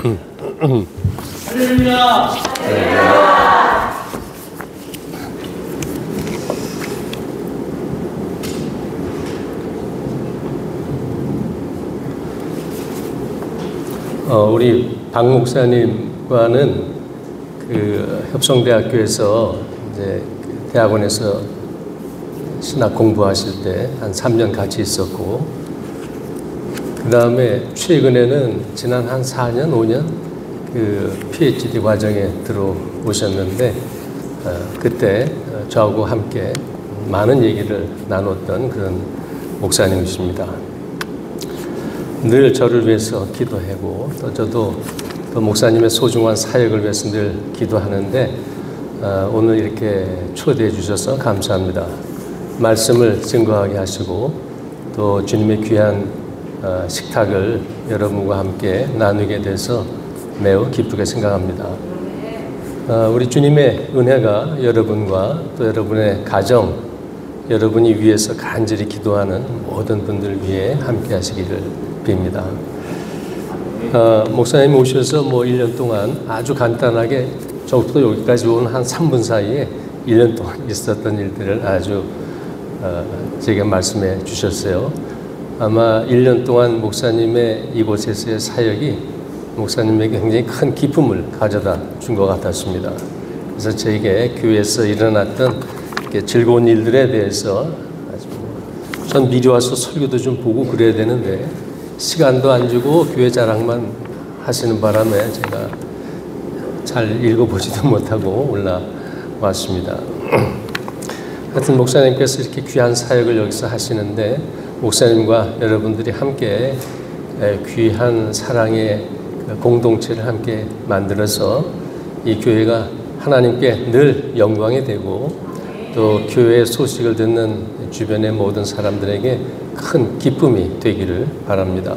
할렐루야! 우리 박 목사님과는 그 협성대학교에서 이제 대학원에서 신학 공부하실 때 한 3년 같이 있었고, 그 다음에 최근에는 지난 한 4년, 5년 그 PhD 과정에 들어오셨는데, 그때 저하고 함께 많은 얘기를 나눴던 그런 목사님이십니다. 늘 저를 위해서 기도하고, 또 저도 그 목사님의 소중한 사역을 위해서 늘 기도하는데, 오늘 이렇게 초대해 주셔서 감사합니다. 말씀을 증거하게 하시고, 또 주님의 귀한 식탁을 여러분과 함께 나누게 돼서 매우 기쁘게 생각합니다. 우리 주님의 은혜가 여러분과 또 여러분의 가정, 여러분이 위해서 간절히 기도하는 모든 분들 위해 함께 하시기를 빕니다. 목사님이 오셔서 1년 동안 아주 간단하게 저부터 여기까지 온 한 3분 사이에 1년 동안 있었던 일들을 아주 제게 말씀해 주셨어요. 아마 1년 동안 목사님의 이곳에서의 사역이 목사님에게 굉장히 큰 기쁨을 가져다 준 것 같았습니다. 그래서 제게 교회에서 일어났던 즐거운 일들에 대해서 전 미리 와서 설교도 좀 보고 그래야 되는데 시간도 안 주고 교회 자랑만 하시는 바람에 제가 잘 읽어보지도 못하고 올라왔습니다. 하여튼 목사님께서 이렇게 귀한 사역을 여기서 하시는데 목사님과 여러분들이 함께 귀한 사랑의 공동체를 함께 만들어서 이 교회가 하나님께 늘 영광이 되고 또 교회의 소식을 듣는 주변의 모든 사람들에게 큰 기쁨이 되기를 바랍니다.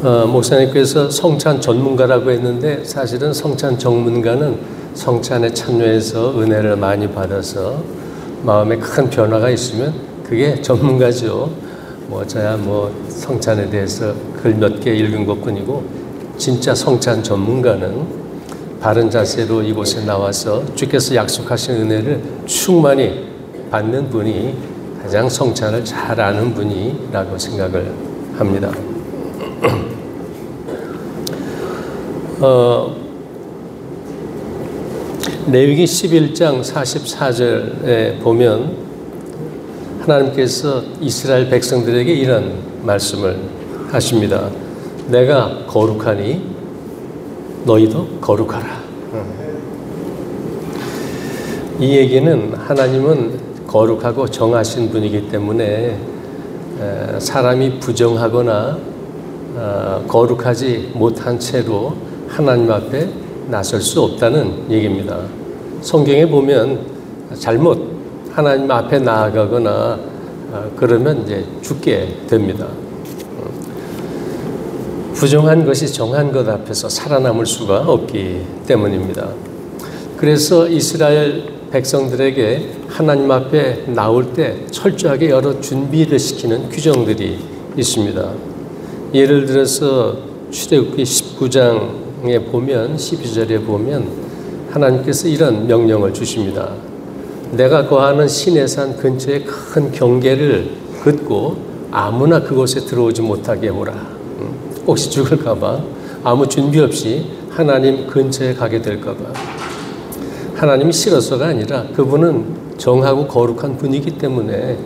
목사님께서 성찬 전문가라고 했는데 사실은 성찬 전문가는 성찬에 참여해서 은혜를 많이 받아서 마음에 큰 변화가 있으면 그게 전문가죠. 저야 성찬에 대해서 글 몇 개 읽은 것뿐이고 진짜 성찬 전문가는 바른 자세로 이곳에 나와서 주께서 약속하신 은혜를 충만히 받는 분이 가장 성찬을 잘 아는 분이라고 생각을 합니다. 레위기 11장 44절에 보면 하나님께서 이스라엘 백성들에게 이런 말씀을 하십니다. 내가 거룩하니 너희도 거룩하라. 이 얘기는 하나님은 거룩하고 정하신 분이기 때문에 사람이 부정하거나 거룩하지 못한 채로 하나님 앞에 나설 수 없다는 얘기입니다. 성경에 보면 잘못 하나님 앞에 나아가거나 그러면 이제 죽게 됩니다. 부정한 것이 정한 것 앞에서 살아남을 수가 없기 때문입니다. 그래서 이스라엘 백성들에게 하나님 앞에 나올 때 철저하게 여러 준비를 시키는 규정들이 있습니다. 예를 들어서 출애굽기 19장에 보면 12절에 보면 하나님께서 이런 명령을 주십니다. 내가 거하는 시내산 근처에 큰 경계를 긋고 아무나 그곳에 들어오지 못하게 해보라. 혹시 죽을까 봐 아무 준비 없이 하나님 근처에 가게 될까 봐. 하나님이 싫어서가 아니라 그분은 정하고 거룩한 분이기 때문에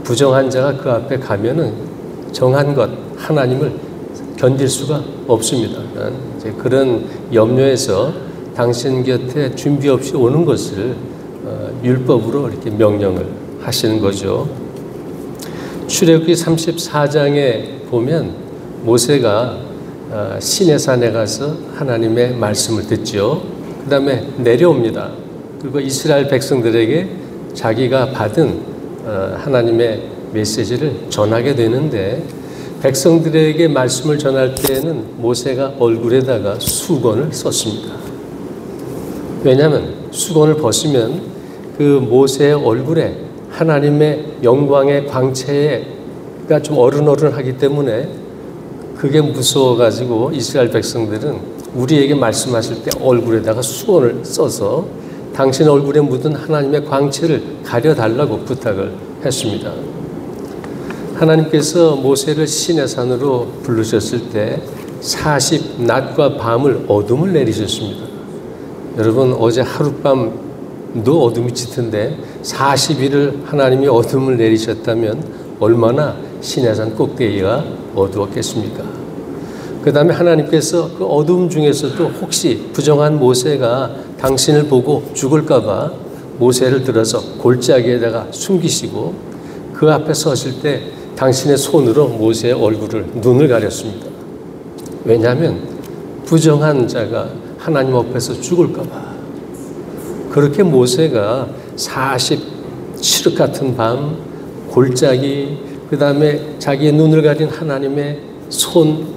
부정한 자가 그 앞에 가면은 정한 것 하나님을 견딜 수가 없습니다. 그런 염려에서 당신 곁에 준비 없이 오는 것을 율법으로 이렇게 명령을 하시는 거죠. 출애굽기 34장에 보면 모세가 시내산에 가서 하나님의 말씀을 듣죠. 그 다음에 내려옵니다. 그리고 이스라엘 백성들에게 자기가 받은 하나님의 메시지를 전하게 되는데 백성들에게 말씀을 전할 때에는 모세가 얼굴에다가 수건을 썼습니다. 왜냐하면 수건을 벗으면 그 모세의 얼굴에 하나님의 영광의 광채가 좀 어른어른하기 때문에 그게 무서워가지고 이스라엘 백성들은 우리에게 말씀하실 때 얼굴에다가 수건을 써서 당신 얼굴에 묻은 하나님의 광채를 가려달라고 부탁을 했습니다. 하나님께서 모세를 시내 산으로 부르셨을 때 40 낮과 밤을 어둠을 내리셨습니다. 여러분, 어제 하룻밤도 어둠이 짙은데 40일을 하나님이 어둠을 내리셨다면 얼마나 시내산 꼭대기가 어두웠겠습니까? 그 다음에 하나님께서 그 어둠 중에서도 혹시 부정한 모세가 당신을 보고 죽을까 봐 모세를 들어서 골짜기에다가 숨기시고 그 앞에 서실 때 당신의 손으로 모세의 얼굴을, 눈을 가렸습니다. 왜냐하면 부정한 자가 하나님 앞에서 죽을까 봐. 그렇게 모세가 40 같은 밤, 골짜기, 그 다음에 자기의 눈을 가린 하나님의 손,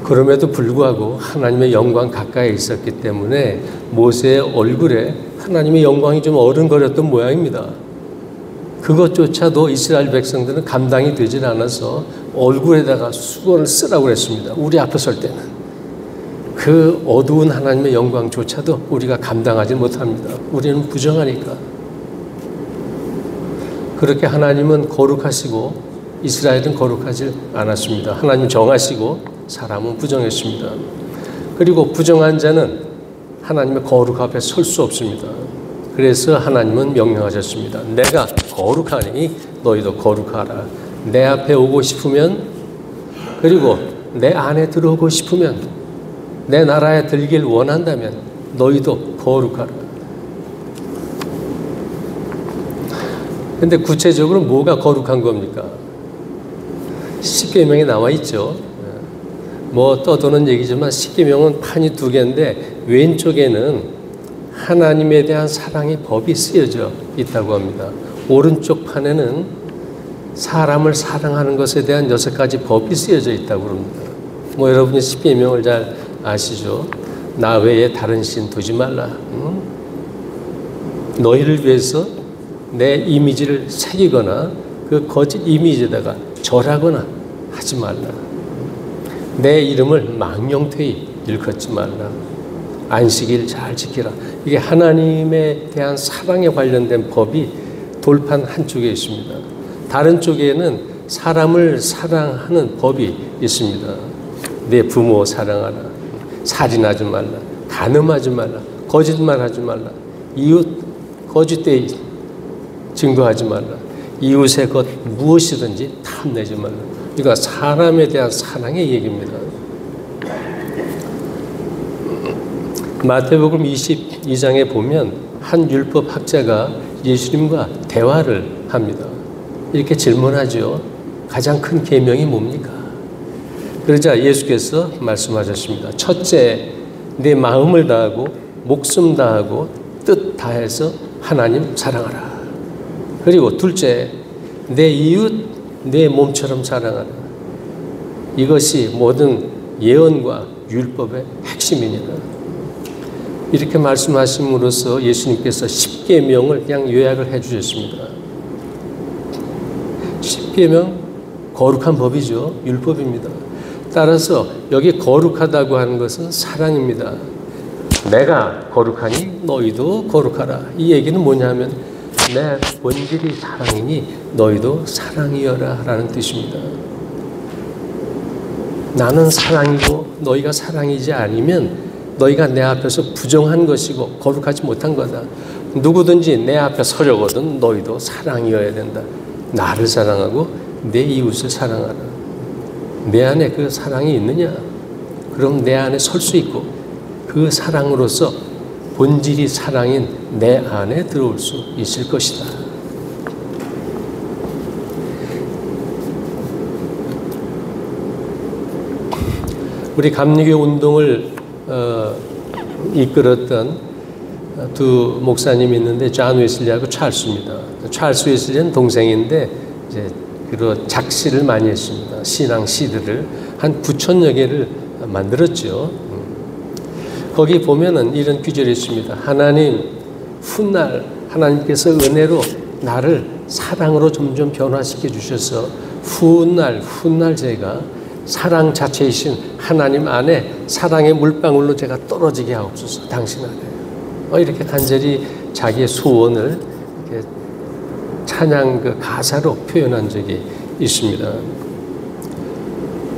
그럼에도 불구하고 하나님의 영광 가까이 있었기 때문에 모세의 얼굴에 하나님의 영광이 좀 어른거렸던 모양입니다. 그것조차도 이스라엘 백성들은 감당이 되질 않아서 얼굴에다가 수건을 쓰라고 그랬습니다. 우리 앞에 설 때는. 그 어두운 하나님의 영광조차도 우리가 감당하지 못합니다. 우리는 부정하니까. 그렇게 하나님은 거룩하시고 이스라엘은 거룩하지 않았습니다. 하나님 정하시고 사람은 부정했습니다. 그리고 부정한 자는 하나님의 거룩 앞에 설 수 없습니다. 그래서 하나님은 명령하셨습니다. 내가 거룩하니 너희도 거룩하라. 내 앞에 오고 싶으면, 그리고 내 안에 들어오고 싶으면, 내 나라에 들길 원한다면 너희도 거룩하라. 근데 구체적으로 뭐가 거룩한 겁니까? 십계명에 나와 있죠. 뭐 떠도는 얘기지만 십계명은 판이 2개인데 왼쪽에는 하나님에 대한 사랑의 법이 쓰여져 있다고 합니다. 오른쪽 판에는 사람을 사랑하는 것에 대한 6가지 법이 쓰여져 있다고 합니다. 뭐 여러분이 십계명을 잘 아시죠? 나 외에 다른 신 두지 말라. 너희를 위해서 내 이미지를 새기거나 그 거짓 이미지에다가 절하거나 하지 말라. 내 이름을 망령되이 일컫지 말라. 안식일 잘 지키라. 이게 하나님에 대한 사랑에 관련된 법이 돌판 한쪽에 있습니다. 다른 쪽에는 사람을 사랑하는 법이 있습니다. 내 부모 사랑하라. 살인하지 말라. 간음하지 말라. 거짓말하지 말라. 이웃 거짓되이 증거하지 말라. 이웃의 것 무엇이든지 탐내지 말라. 그러니까 사람에 대한 사랑의 얘기입니다. 마태복음 22장에 보면 한 율법 학자가 예수님과 대화를 합니다. 이렇게 질문하죠. 가장 큰 계명이 뭡니까? 그러자 예수께서 말씀하셨습니다. 첫째, 내 마음을 다하고 목숨 다하고 뜻 다해서 하나님 사랑하라. 그리고 둘째, 내 이웃 내 몸처럼 사랑하라. 이것이 모든 예언과 율법의 핵심이니라. 이렇게 말씀하심으로써 예수님께서 십계명을 그냥 요약을 해주셨습니다. 십계명 거룩한 법이죠. 율법입니다. 따라서 여기 거룩하다고 하는 것은 사랑입니다. 내가 거룩하니 너희도 거룩하라. 이 얘기는 뭐냐면 내 본질이 사랑이니 너희도 사랑이여라 라는 뜻입니다. 나는 사랑이고 너희가 사랑이지 아니면 너희가 내 앞에서 부정한 것이고 거룩하지 못한 거다. 누구든지 내 앞에 서려거든 너희도 사랑이어야 된다. 나를 사랑하고 내 이웃을 사랑하라. 내 안에 그 사랑이 있느냐? 그럼 내 안에 설 수 있고 그 사랑으로서 본질이 사랑인 내 안에 들어올 수 있을 것이다. 우리 감리교 운동을 이끌었던 두 목사님이 있는데 존 웨슬리하고 찰스입니다. 찰스 웨슬리는 동생인데 이제 그런 작시를 많이 했습니다. 신앙 시들을 한 9,000여 개를 만들었죠. 거기 보면은 이런 구절이 있습니다. 하나님 훗날 하나님께서 은혜로 나를 사랑으로 점점 변화시켜 주셔서 훗날 제가 사랑 자체이신 하나님 안에 사랑의 물방울로 제가 떨어지게 하옵소서. 당신 안에. 이렇게 간절히 자기의 소원을 이렇게 찬양 그 가사로 표현한 적이 있습니다.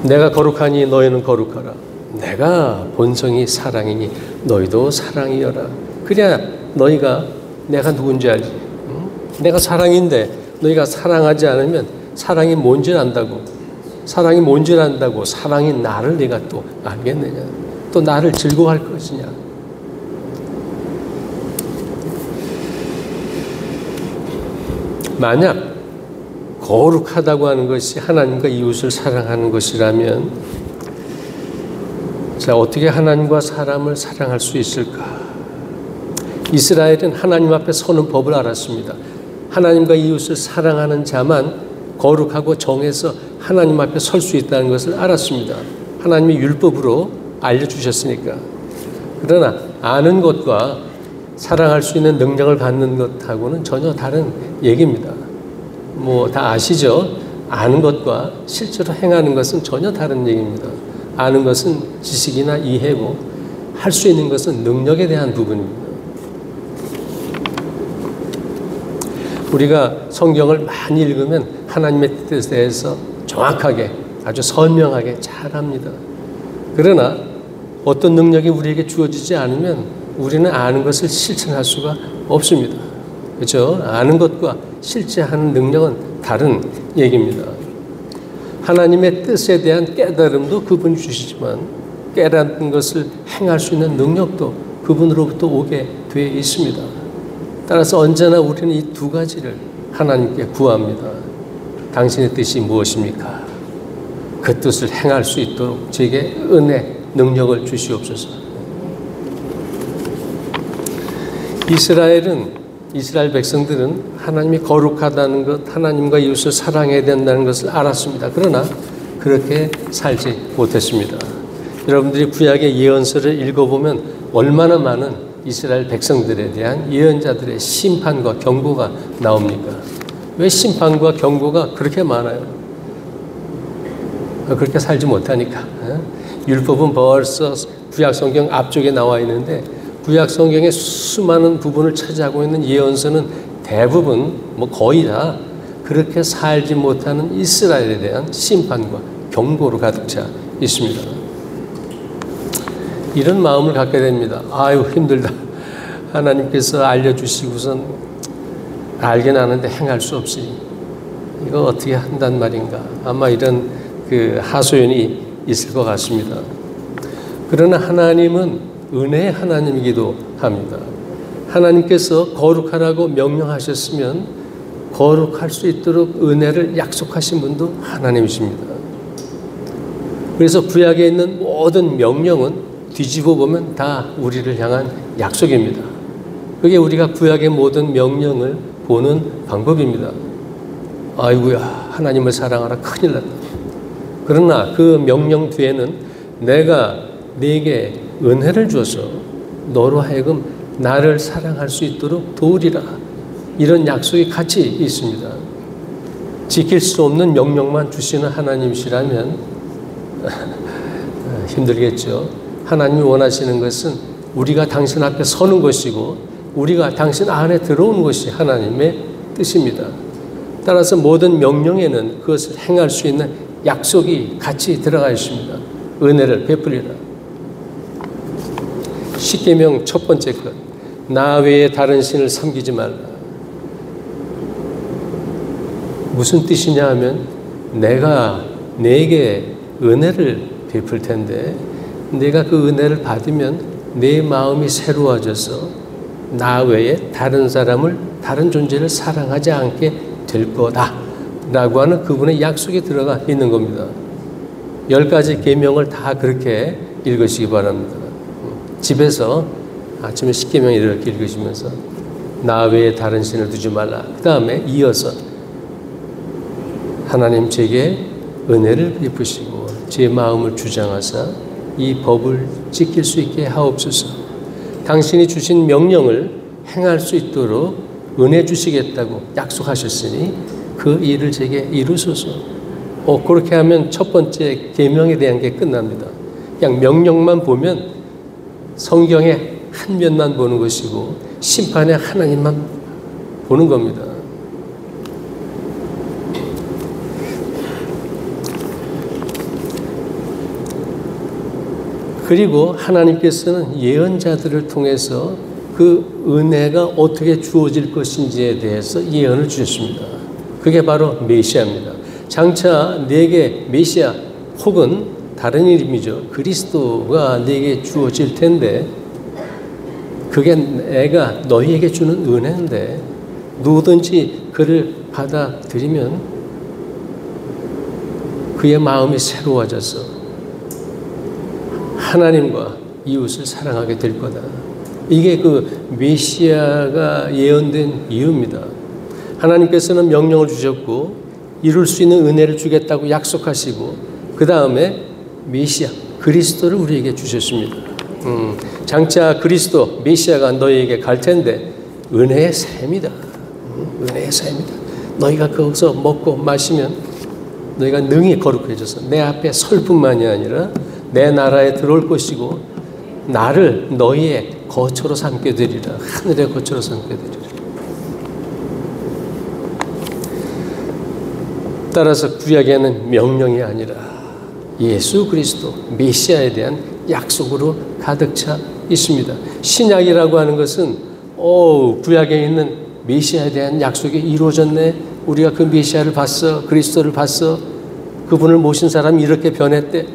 내가 거룩하니 너희는 거룩하라. 내가 본성이 사랑이니 너희도 사랑이여라. 그래야 너희가 내가 누군지 알지. 내가 사랑인데 너희가 사랑하지 않으면 사랑이 뭔지 안다고. 사랑이 뭔지 안다고 사랑인 나를 네가 또 알겠느냐. 또 나를 즐거워할 것이냐. 만약 거룩하다고 하는 것이 하나님과 이웃을 사랑하는 것이라면 자, 어떻게 하나님과 사람을 사랑할 수 있을까? 이스라엘은 하나님 앞에 서는 법을 알았습니다. 하나님과 이웃을 사랑하는 자만 거룩하고 정해서 하나님 앞에 설 수 있다는 것을 알았습니다. 하나님의 율법으로 알려주셨으니까. 그러나 아는 것과 사랑할 수 있는 능력을 갖는 것하고는 전혀 다른 얘기입니다. 뭐 다 아시죠? 아는 것과 실제로 행하는 것은 전혀 다른 얘기입니다. 아는 것은 지식이나 이해고 할 수 있는 것은 능력에 대한 부분입니다. 우리가 성경을 많이 읽으면 하나님의 뜻에 대해서 정확하게 아주 선명하게 잘 합니다. 그러나 어떤 능력이 우리에게 주어지지 않으면 우리는 아는 것을 실천할 수가 없습니다. 그렇죠? 아는 것과 실제하는 능력은 다른 얘기입니다. 하나님의 뜻에 대한 깨달음도 그분이 주시지만 깨닫는 것을 행할 수 있는 능력도 그분으로부터 오게 되어 있습니다. 따라서 언제나 우리는 이 두 가지를 하나님께 구합니다. 당신의 뜻이 무엇입니까? 그 뜻을 행할 수 있도록 제게 은혜, 능력을 주시옵소서. 이스라엘 백성들은 하나님이 거룩하다는 것, 하나님과 이웃을 사랑해야 된다는 것을 알았습니다. 그러나 그렇게 살지 못했습니다. 여러분들이 구약의 예언서를 읽어보면 얼마나 많은 이스라엘 백성들에 대한 예언자들의 심판과 경고가 나옵니까? 왜 심판과 경고가 그렇게 많아요? 그렇게 살지 못하니까. 율법은 벌써 구약 성경 앞쪽에 나와 있는데 구약 성경의 수많은 부분을 차지하고 있는 예언서는 대부분 거의 다 그렇게 살지 못하는 이스라엘에 대한 심판과 경고로 가득 차 있습니다. 이런 마음을 갖게 됩니다. 아유 힘들다. 하나님께서 알려주시고선 알긴 아는데 행할 수 없이 이거 어떻게 한단 말인가. 아마 이런 그 하소연이 있을 것 같습니다. 그러나 하나님은 은혜의 하나님이기도 합니다. 하나님께서 거룩하라고 명령하셨으면 거룩할 수 있도록 은혜를 약속하신 분도 하나님이십니다. 그래서 구약에 있는 모든 명령은 뒤집어 보면 다 우리를 향한 약속입니다. 그게 우리가 구약의 모든 명령을 보는 방법입니다. 아이고야, 하나님을 사랑하라, 큰일 났다. 그러나 그 명령 뒤에는 내가 네게 은혜를 줘서 너로 하여금 나를 사랑할 수 있도록 도우리라. 이런 약속이 같이 있습니다. 지킬 수 없는 명령만 주시는 하나님이시라면 힘들겠죠. 하나님이 원하시는 것은 우리가 당신 앞에 서는 것이고 우리가 당신 안에 들어오는 것이 하나님의 뜻입니다. 따라서 모든 명령에는 그것을 행할 수 있는 약속이 같이 들어가 있습니다. 은혜를 베풀리라. 십계명 첫 번째 것, 나 외에 다른 신을 섬기지 말라. 무슨 뜻이냐 하면 내가 내게 은혜를 베풀 텐데 내가 그 은혜를 받으면 내 마음이 새로워져서 나 외에 다른 사람을, 다른 존재를 사랑하지 않게 될 거다 라고 하는 그분의 약속이 들어가 있는 겁니다. 10가지 계명을 다 그렇게 읽으시기 바랍니다. 집에서 아침에 십계명 이렇게 읽으시면서 나 외에 다른 신을 두지 말라. 그 다음에 이어서 하나님 제게 은혜를 베푸시고 제 마음을 주장하사 이 법을 지킬 수 있게 하옵소서. 당신이 주신 명령을 행할 수 있도록 은혜 주시겠다고 약속하셨으니 그 일을 제게 이루소서. 그렇게 하면 첫 번째 계명에 대한 게 끝납니다. 그냥 명령만 보면 성경의 한 면만 보는 것이고 심판의 하나님만 보는 겁니다. 그리고 하나님께서는 예언자들을 통해서 그 은혜가 어떻게 주어질 것인지에 대해서 예언을 주셨습니다. 그게 바로 메시아입니다. 장차 내게 메시아 혹은 다른 이름이죠. 그리스도가 내게 주어질 텐데 그게 내가 너희에게 주는 은혜인데 누구든지 그를 받아들이면 그의 마음이 새로워져서 하나님과 이웃을 사랑하게 될 거다. 이게 그 메시아가 예언된 이유입니다. 하나님께서는 명령을 주셨고 이룰 수 있는 은혜를 주겠다고 약속하시고 그 다음에 메시아 그리스도를 우리에게 주셨습니다. 장차 그리스도 메시아가 너희에게 갈 텐데 은혜의 샘이다. 은혜의 샘이다. 너희가 거기서 먹고 마시면 너희가 능히 거룩해져서 내 앞에 설 뿐만이 아니라 내 나라에 들어올 것이고 나를 너희의 거처로 삼게 되리라. 하늘의 거처로 삼게 되리라. 따라서 구약에는 명령이 아니라 예수 그리스도 메시아에 대한 약속으로 가득 차 있습니다. 신약이라고 하는 것은 구약에 있는 메시아에 대한 약속이 이루어졌네. 우리가 그 메시아를 봤어. 그리스도를 봤어. 그분을 모신 사람이 이렇게 변했대.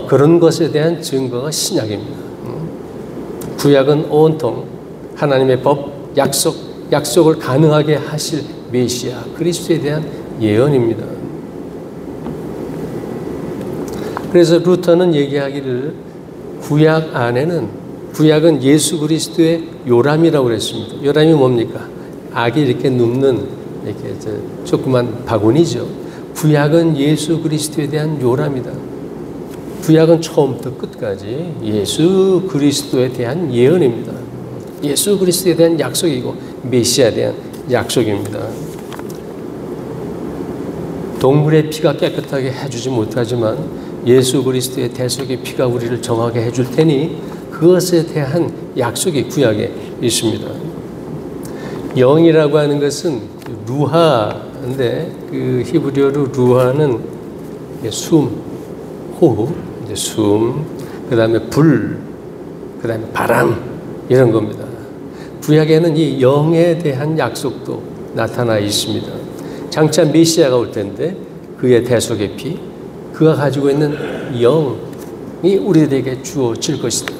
그런 것에 대한 증거가 신약입니다. 구약은 온통 하나님의 법, 약속을 가능하게 하실 메시아, 그리스도에 대한 예언입니다. 그래서 루터는 얘기하기를 구약은 예수 그리스도의 요람이라고 그랬습니다. 요람이 뭡니까? 악이 이렇게 눕는 이렇게 조그만 바구니죠. 구약은 예수 그리스도에 대한 요람이다. 구약은 처음부터 끝까지 예수 그리스도에 대한 예언입니다. 예수 그리스도에 대한 약속이고 메시아에 대한 약속입니다. 동물의 피가 깨끗하게 해주지 못하지만 예수 그리스도의 대속의 피가 우리를 정하게 해줄 테니 그것에 대한 약속이 구약에 있습니다. 영이라고 하는 것은 루하인데 그 히브리어로 루하는 숨, 호흡, 그 다음에 불, 그 다음에 바람 이런 겁니다. 구약에는 이 영에 대한 약속도 나타나 있습니다. 장차 메시아가 올 텐데 그의 대속의 피, 그가 가지고 있는 영이 우리에게 주어질 것이다.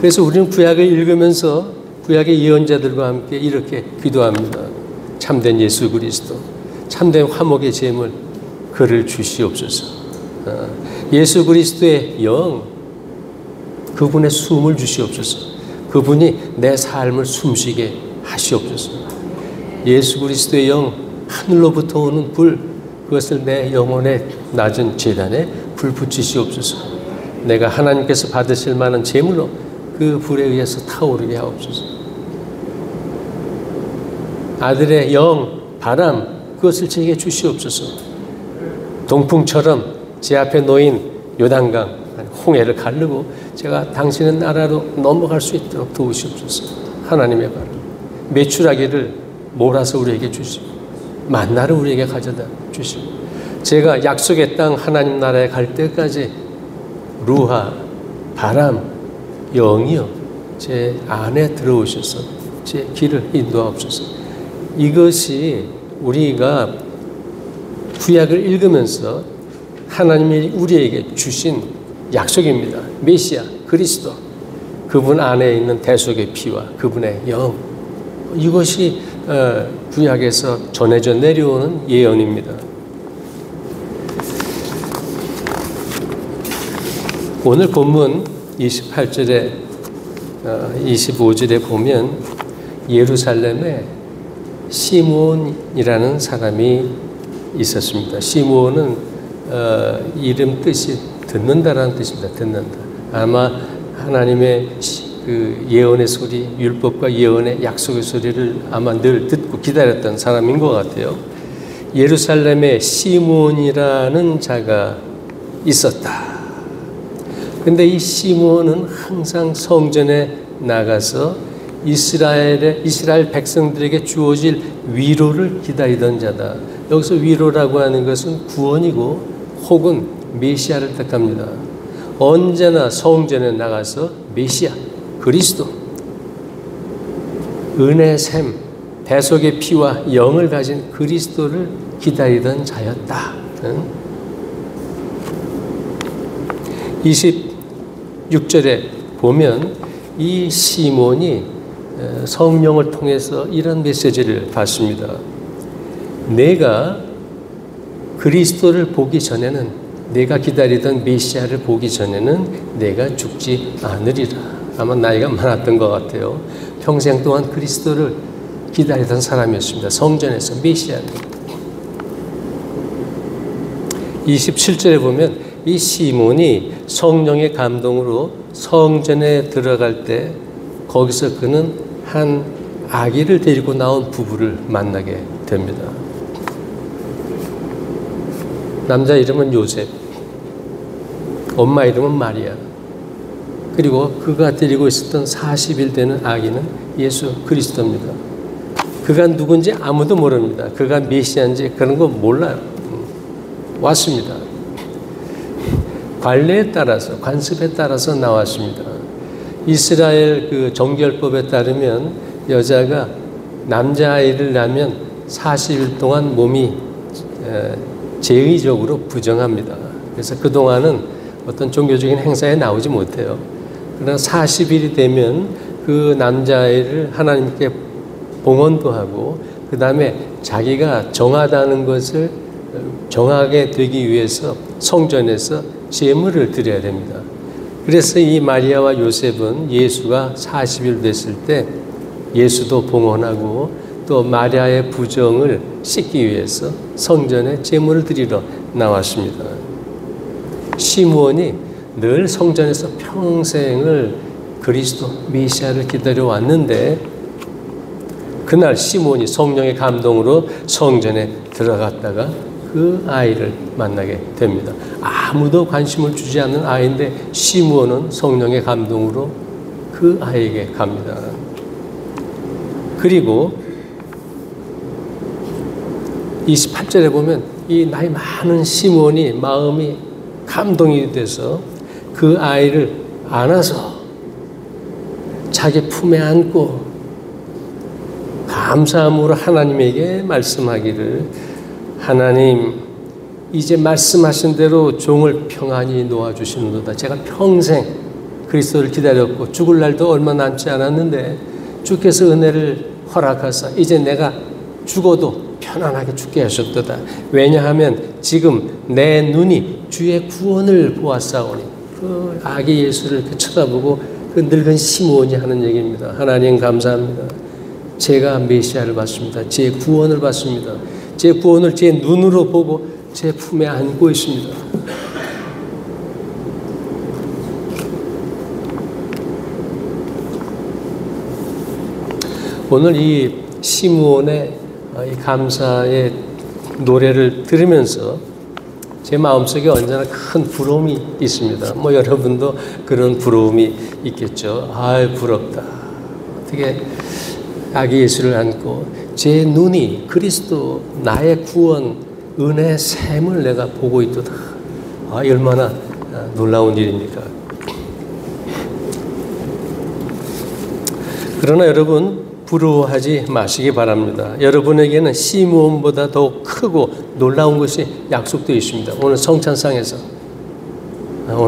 그래서 우리는 구약을 읽으면서 구약의 예언자들과 함께 이렇게 기도합니다. 참된 예수 그리스도, 참된 화목의 제물 그를 주시옵소서. 예수 그리스도의 영, 그분의 숨을 주시옵소서. 그분이 내 삶을 숨쉬게 하시옵소서. 예수 그리스도의 영, 하늘로부터 오는 불, 그것을 내 영혼의 낮은 제단에 불 붙이시옵소서. 내가 하나님께서 받으실 만한 제물로 그 불에 의해서 타오르게 하옵소서. 아들의 영, 바람, 그것을 제게 주시옵소서. 동풍처럼 제 앞에 놓인 요단강, 홍해를 가르고 제가 당신의 나라로 넘어갈 수 있도록 도우시옵소서. 하나님의 바람, 메추라기를 몰아서 우리에게 주시고 만나를 우리에게 가져다 주시고 제가 약속의 땅 하나님 나라에 갈 때까지 루하, 바람, 영이여 제 안에 들어오셔서 제 길을 인도하옵소서. 이것이 우리가 구약을 읽으면서 하나님이 우리에게 주신 약속입니다. 메시아, 그리스도, 그분 안에 있는 대속의 피와 그분의 영, 이것이 구약에서 전해져 내려오는 예언입니다. 오늘 본문 28절에 25절에 보면 예루살렘에 시므온이라는 사람이 있었습니다. 시므온은 이름 뜻이 듣는다라는 뜻입니다. 듣는다. 아마 하나님의 그 예언의 소리, 율법과 예언의 약속의 소리를 아마 늘 듣고 기다렸던 사람인 것 같아요. 예루살렘에 시몬이라는 자가 있었다. 근데 이 시몬은 항상 성전에 나가서 이스라엘 백성들에게 주어질 위로를 기다리던 자다. 여기서 위로라고 하는 것은 구원이고 혹은 메시아를 뜻합니다. 언제나 성전에 나가서 메시아, 그리스도, 은혜의 샘, 대속의 피와 영을 가진 그리스도를 기다리던 자였다. 26절에 보면 이 시몬이 성령을 통해서 이런 메시지를 받습니다. 내가 그리스도를 보기 전에는, 내가 기다리던 메시아를 보기 전에는 내가 죽지 않으리라. 아마 나이가 많았던 것 같아요. 평생 동안 그리스도를 기다리던 사람이었습니다. 성전에서 메시아를. 27절에 보면 이 시몬이 성령의 감동으로 성전에 들어갈 때 거기서 그는 한 아기를 데리고 나온 부부를 만나게 됩니다. 남자 이름은 요셉, 엄마 이름은 마리아, 그리고 그가 데리고 있었던 40일 되는 아기는 예수 그리스도입니다. 그가 누군지 아무도 모릅니다. 그가 메시아인지 그런 거 몰라요. 왔습니다. 관례에 따라서, 관습에 따라서 나왔습니다. 이스라엘 그 정결법에 따르면 여자가 남자아이를 낳으면 40일 동안 몸이 제의적으로 부정합니다. 그래서 그동안은 어떤 종교적인 행사에 나오지 못해요. 그러나 40일이 되면 그 남자아이를 하나님께 봉헌도 하고 그 다음에 자기가 정하다는 것을 정하게 되기 위해서 성전에서 제물을 드려야 됩니다. 그래서 이 마리아와 요셉은 예수가 40일 됐을 때 예수도 봉헌하고 또 마리아의 부정을 씻기 위해서 성전에 제물을 드리러 나왔습니다. 시므온이 늘 성전에서 평생을 그리스도 메시아를 기다려 왔는데 그날 시몬이 성령의 감동으로 성전에 들어갔다가 그 아이를 만나게 됩니다. 아무도 관심을 주지 않는 아이인데 시므온은 성령의 감동으로 그 아이에게 갑니다. 그리고 28절에 보면 이 나이 많은 시므온이 마음이 감동이 돼서 그 아이를 안아서 자기 품에 안고 감사함으로 하나님에게 말씀하기를, 하나님 이제 말씀하신 대로 종을 평안히 놓아주시는도다. 제가 평생 그리스도를 기다렸고 죽을 날도 얼마 남지 않았는데 주께서 은혜를 허락하사 이제 내가 죽어도 편안하게 죽게 하셨도다. 왜냐하면 지금 내 눈이 주의 구원을 보았사오니. 그 아기 예수를 이렇게 쳐다보고 그 늙은 시므온이 하는 얘기입니다. 하나님 감사합니다. 제가 메시아를 받습니다. 제 구원을 받습니다. 제 구원을 제 눈으로 보고 제 품에 안고 있습니다. 오늘 이 시므온의 이 감사의 노래를 들으면서 제 마음속에 언제나 큰 부러움이 있습니다. 뭐 여러분도 그런 부러움이 있겠죠. 아, 부럽다. 어떻게 아기 예수를 안고 제 눈이 그리스도 나의 구원 은혜의 샘을 내가 보고 있도다. 아, 얼마나 놀라운 일입니까? 그러나 여러분 부러워하지 마시기 바랍니다. 여러분에게는 시므온보다 더 크고 놀라운 것이 약속되어 있습니다. 오늘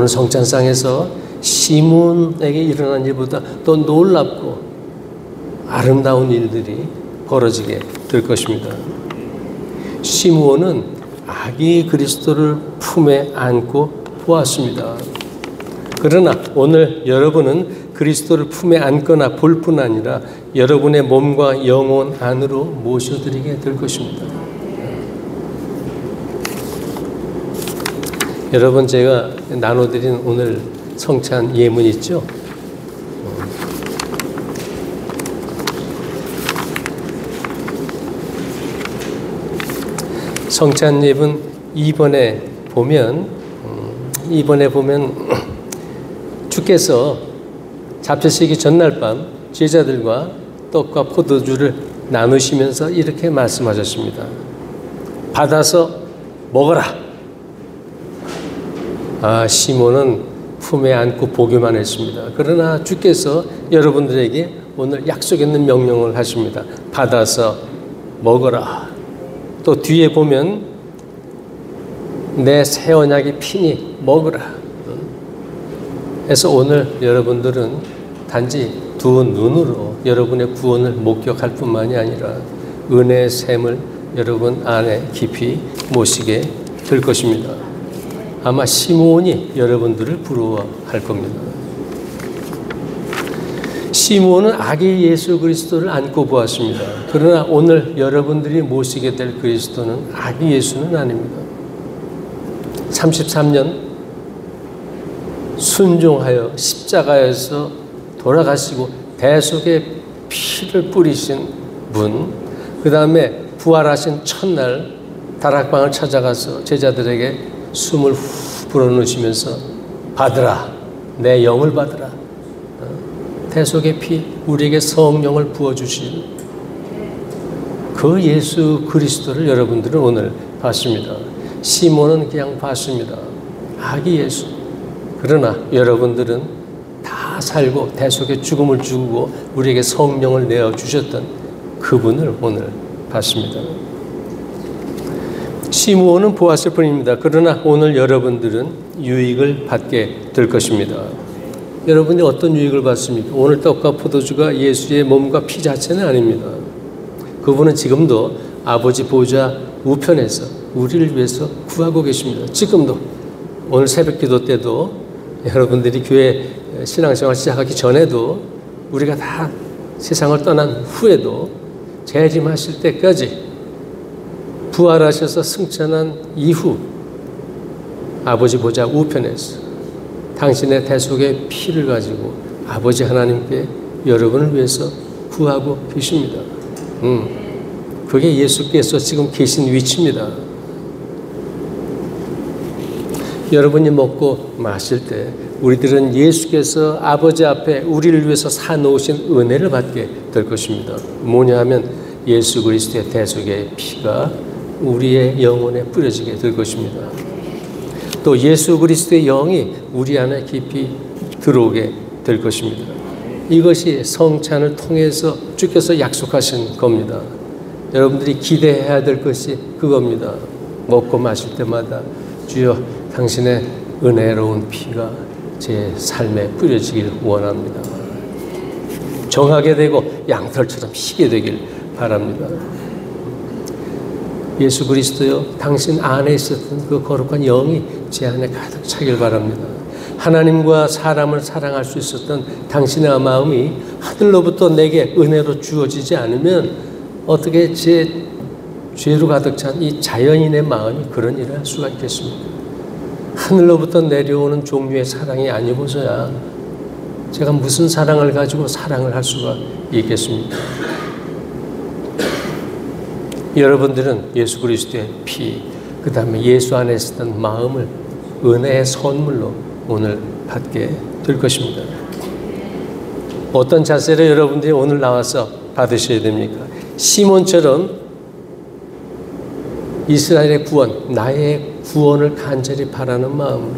성찬상에서 시므온에게 일어난 일보다 더 놀랍고 아름다운 일들이 벌어지게 될 것입니다. 시므온은 아기 그리스도를 품에 안고 보았습니다. 그러나 오늘 여러분은 그리스도를 품에 안거나 볼 뿐 아니라 여러분의 몸과 영혼 안으로 모셔드리게 될 것입니다. 여러분, 제가 나눠드린 오늘 성찬 예문 있죠? 성찬 예분 2번에 보면 주께서 잡채식이 전날 밤 제자들과 떡과 포도주를 나누시면서 이렇게 말씀하셨습니다. 받아서 먹어라. 시몬은 품에 안고 보기만 했습니다. 그러나 주께서 여러분들에게 오늘 약속 있는 명령을 하십니다. 받아서 먹어라. 또 뒤에 보면 내 새 언약의 피니 먹으라. 그래서 오늘 여러분들은 단지 두 눈으로 여러분의 구원을 목격할 뿐만이 아니라 은혜의 샘을 여러분 안에 깊이 모시게 될 것입니다. 아마 시므온이 여러분들을 부러워할 겁니다. 시므온은 아기 예수 그리스도를 안고 보았습니다. 그러나 오늘 여러분들이 모시게 될 그리스도는 아기 예수는 아닙니다. 33년 순종하여 십자가에서 돌아가시고 대속의 피를 뿌리신 분, 그 다음에 부활하신 첫날 다락방을 찾아가서 제자들에게 숨을 후 불어넣으시면서 받으라, 내 영을 받으라. 대속의 피, 우리에게 성령을 부어주신 그 예수 그리스도를 여러분들은 오늘 봤습니다. 시몬은 그냥 봤습니다. 아기 예수. 그러나 여러분들은 다 살고 대속의 죽음을 죽고 우리에게 성령을 내어주셨던 그분을 오늘 봤습니다. 시므온은 보았을 뿐입니다. 그러나 오늘 여러분들은 유익을 받게 될 것입니다. 여러분이 어떤 유익을 받습니까? 오늘 떡과 포도주가 예수의 몸과 피 자체는 아닙니다. 그분은 지금도 아버지 보좌 우편에서 우리를 위해서 구하고 계십니다. 지금도 오늘 새벽 기도 때도 여러분들이 교회 신앙생활 시작하기 전에도 우리가 다 세상을 떠난 후에도 재림하실 때까지 부활하셔서 승천한 이후 아버지 보좌 우편에서 당신의 대속의 피를 가지고 아버지 하나님께 여러분을 위해서 구하고 계십니다. 그게 예수께서 지금 계신 위치입니다. 여러분이 먹고 마실 때 우리들은 예수께서 아버지 앞에 우리를 위해서 사놓으신 은혜를 받게 될 것입니다. 뭐냐 하면 예수 그리스도의 대속의 피가 우리의 영혼에 뿌려지게 될 것입니다. 또 예수 그리스도의 영이 우리 안에 깊이 들어오게 될 것입니다. 이것이 성찬을 통해서 주께서 약속하신 겁니다. 여러분들이 기대해야 될 것이 그겁니다. 먹고 마실 때마다 주여 당신의 은혜로운 피가 제 삶에 뿌려지길 원합니다. 정하게 되고 양털처럼 희게 되길 바랍니다. 예수 그리스도여, 당신 안에 있었던 그 거룩한 영이 제 안에 가득 차길 바랍니다. 하나님과 사람을 사랑할 수 있었던 당신의 마음이 하늘로부터 내게 은혜로 주어지지 않으면 어떻게 제 죄로 가득 찬 이 자연인의 마음이 그런 일을 할 수가 있겠습니까? 하늘로부터 내려오는 종류의 사랑이 아니고서야 제가 무슨 사랑을 가지고 사랑을 할 수가 있겠습니까? 여러분들은 예수 그리스도의 피, 그 다음에 예수 안에 있었던 마음을 은혜의 선물로 오늘 받게 될 것입니다. 어떤 자세로 여러분들이 오늘 나와서 받으셔야 됩니까? 시몬처럼 이스라엘의 구원, 나의 구원을 간절히 바라는 마음으로,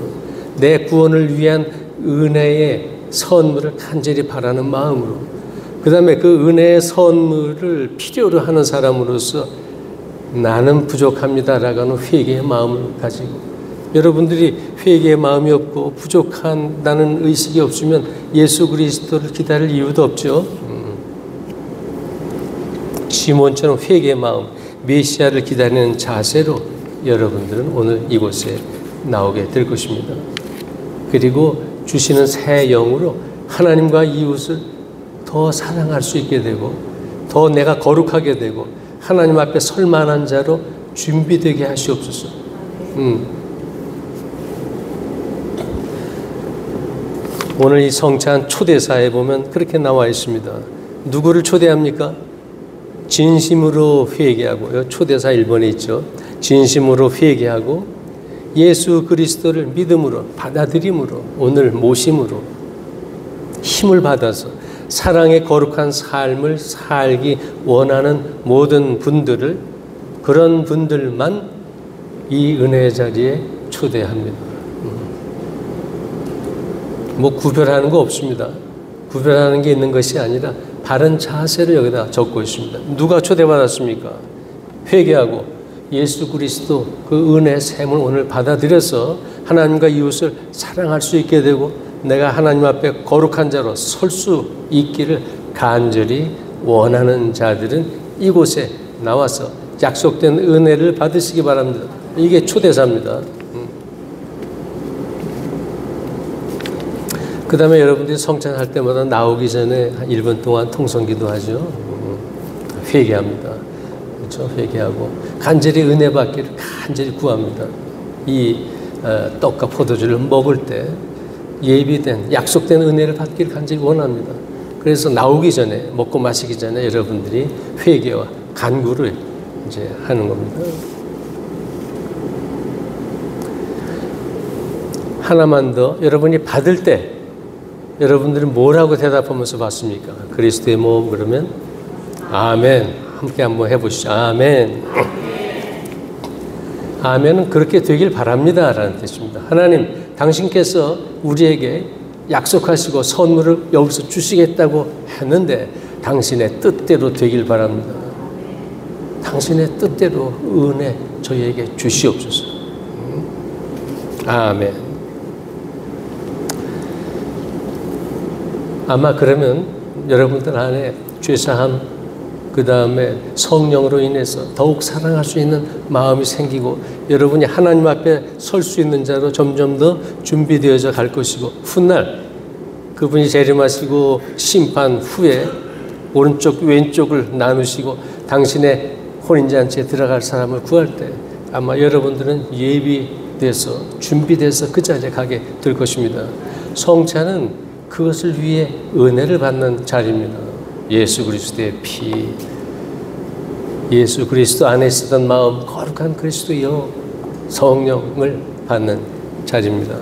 내 구원을 위한 은혜의 선물을 간절히 바라는 마음으로, 그 다음에 그 은혜의 선물을 필요로 하는 사람으로서 나는 부족합니다라고 하는 회개의 마음을 가지고, 여러분들이 회개의 마음이 없고 부족한다는 의식이 없으면 예수 그리스도를 기다릴 이유도 없죠. 시몬처럼 회개의 마음, 메시아를 기다리는 자세로 여러분들은 오늘 이곳에 나오게 될 것입니다. 그리고 주시는 새 영으로 하나님과 이웃을 더 사랑할 수 있게 되고, 더 내가 거룩하게 되고, 하나님 앞에 설 만한 자로 준비되게 하시옵소서. 오늘 이 성찬 초대사에 보면 그렇게 나와 있습니다. 누구를 초대합니까? 진심으로 회개하고, 초대사 1번에 있죠. 진심으로 회개하고 예수 그리스도를 믿음으로 받아들임으로 오늘 모심으로 힘을 받아서 사랑의 거룩한 삶을 살기 원하는 모든 분들을 그런 분들만 이 은혜의 자리에 초대합니다. 뭐 구별하는 거 없습니다. 구별하는 게 있는 것이 아니라 바른 자세를 여기다 적고 있습니다. 누가 초대받았습니까? 회개하고 예수 그리스도 그 은혜의 샘을 오늘 받아들여서 하나님과 이웃을 사랑할 수 있게 되고 내가 하나님 앞에 거룩한 자로 설 수 있기를 간절히 원하는 자들은 이곳에 나와서 약속된 은혜를 받으시기 바랍니다. 이게 초대사입니다. 그 다음에 여러분들이 성찬할 때마다 나오기 전에 한 1분 동안 통성기도 하죠. 회개합니다. 그렇죠? 회개하고 간절히 은혜 받기를 간절히 구합니다. 이 떡과 포도주를 먹을 때 예비된 약속된 은혜를 받기를 간절히 원합니다. 그래서 나오기 전에 먹고 마시기 전에 여러분들이 회개와 간구를 이제 하는 겁니다. 하나만 더 여러분이 받을 때 여러분들은 뭐라고 대답하면서 받습니까? 그리스도의 몸 그러면 아멘. 함께 한번 해보시죠. 아멘. 아멘은 그렇게 되길 바랍니다 라는 뜻입니다. 하나님 당신께서 우리에게 약속하시고 선물을 여기서 주시겠다고 했는데 당신의 뜻대로 되길 바랍니다. 당신의 뜻대로 은혜 저희에게 주시옵소서. 아멘. 아마 그러면 여러분들 안에 죄사함 그 다음에 성령으로 인해서 더욱 사랑할 수 있는 마음이 생기고 여러분이 하나님 앞에 설 수 있는 자로 점점 더 준비되어져 갈 것이고 훗날 그분이 재림하시고 심판 후에 오른쪽 왼쪽을 나누시고 당신의 혼인잔치에 들어갈 사람을 구할 때 아마 여러분들은 예비돼서 준비돼서 그 자리에 가게 될 것입니다. 성찬은 그것을 위해 은혜를 받는 자리입니다. 예수 그리스도의 피, 예수 그리스도 안에 있었던 마음, 거룩한 그리스도여 성령을 받는 자리입니다.